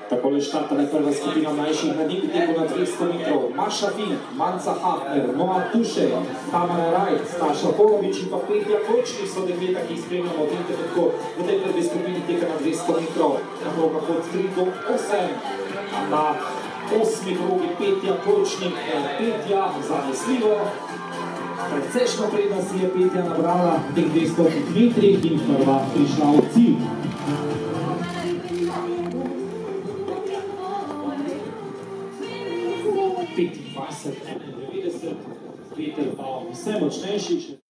Takole štartala prva skupina mlajših mladih v teku na 200 metrov. Maša Fink, Manca Hafner, Noa Tuše, Tamara Rajc, Staša Polovič in pa Petja Kočnik so dekleta, ki jih spremljamo v tem trenutku v tej prvi skupini teka na 200 metrov. Na progah od 3 do 8. Na 8. progi Petja Kočnik, Petja zanesljivo. Precejšno prednost je Petja nabrala v teh 200 metrih in prva prišla v cilj. Peter pa vse močnejši.